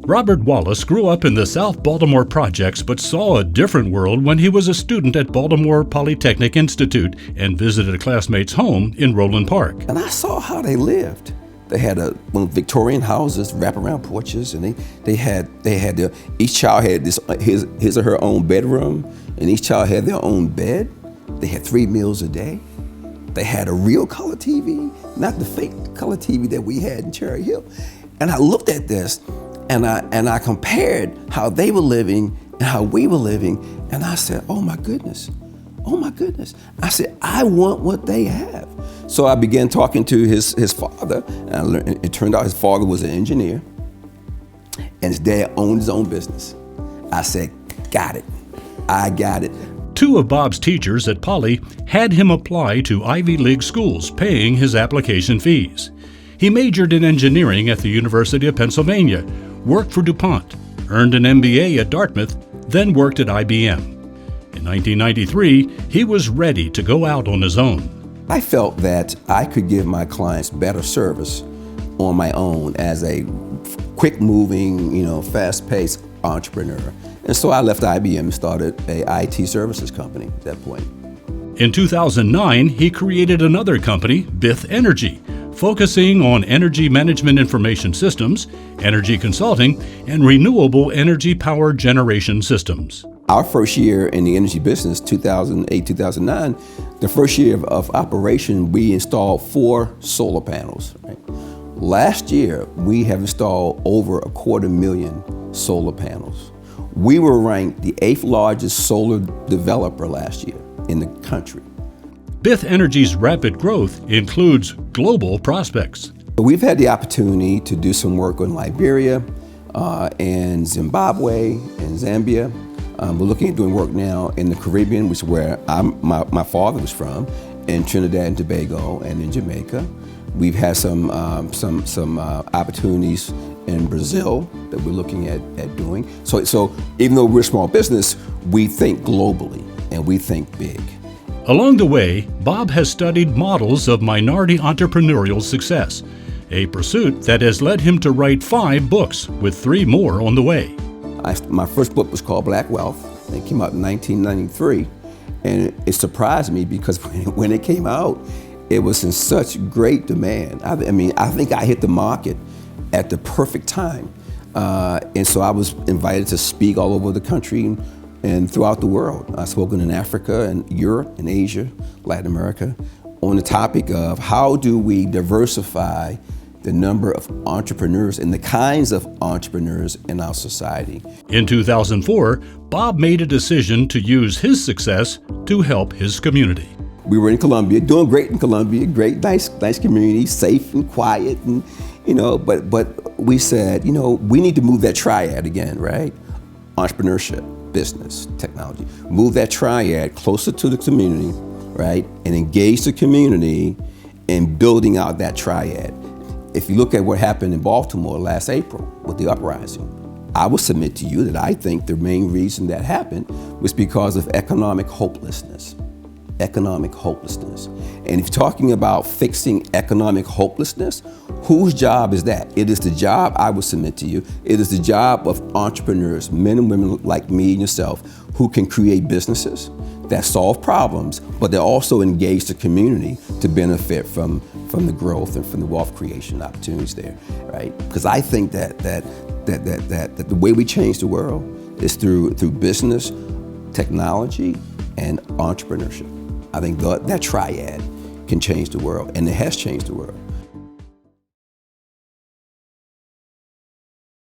Robert Wallace grew up in the South Baltimore projects but saw a different world when he was a student at Baltimore Polytechnic Institute and visited a classmate's home in Roland Park. And I saw how they lived. They had one of Victorian houses, wraparound porches, and each child had his or her own bedroom, and each child had their own bed. They had 3 meals a day. They had a real color TV, not the fake color TV that we had in Cherry Hill. And I looked at this, and I compared how they were living and how we were living, and I said, oh my goodness. I said, I want what they have. So I began talking to his father, and it turned out his father was an engineer, and his dad owned his own business. I said, got it. I got it. 2 of Bob's teachers at Poly had him apply to Ivy League schools, paying his application fees. He majored in engineering at the University of Pennsylvania, worked for DuPont, earned an MBA at Dartmouth, then worked at IBM. In 1993, he was ready to go out on his own. I felt that I could give my clients better service on my own as a quick-moving, fast-paced entrepreneur. And so I left IBM and started a IT services company at that point. In 2009, he created another company, Bith Energy, focusing on energy management information systems, energy consulting, and renewable energy power generation systems. Our first year in the energy business, 2008, 2009, the first year of operation, we installed 4 solar panels. Right? Last year, we have installed over 250,000 solar panels. We were ranked the 8th largest solar developer last year in the country. Bith Energy's rapid growth includes global prospects. We've had the opportunity to do some work in Liberia, and Zimbabwe, and Zambia. We're looking at doing work now in the Caribbean, which is where my father was from, in Trinidad and Tobago, and in Jamaica. We've had some opportunities in Brazil that we're looking at doing. So even though we're a small business, we think globally and we think big. Along the way, Bob has studied models of minority entrepreneurial success, a pursuit that has led him to write 5 books, with 3 more on the way. My first book was called Black Wealth. It came out in 1993, and it surprised me because when it came out, it was in such great demand. I think I hit the market at the perfect time. And so I was invited to speak all over the country and throughout the world. I've spoken in Africa and Europe and Asia, Latin America, on the topic of how do we diversify the number of entrepreneurs and the kinds of entrepreneurs in our society. In 2004, Bob made a decision to use his success to help his community. We were in Colombia, doing great in Colombia, great, nice community, safe and quiet, and but we said, we need to move that triad again, right? Entrepreneurship, business, technology. Move that triad closer to the community, right? And engage the community in building out that triad. If you look at what happened in Baltimore last April with the uprising, I will submit to you that I think the main reason that happened was because of economic hopelessness. Economic hopelessness. And if you're talking about fixing economic hopelessness, whose job is that? It is the job, I will submit to you, it is the job of entrepreneurs, men and women like me and yourself, who can create businesses that solve problems, but they also engage the community to benefit from the growth and from the wealth creation opportunities there, right? Because I think that the way we change the world is through business, technology, and entrepreneurship. I think that triad can change the world, and it has changed the world.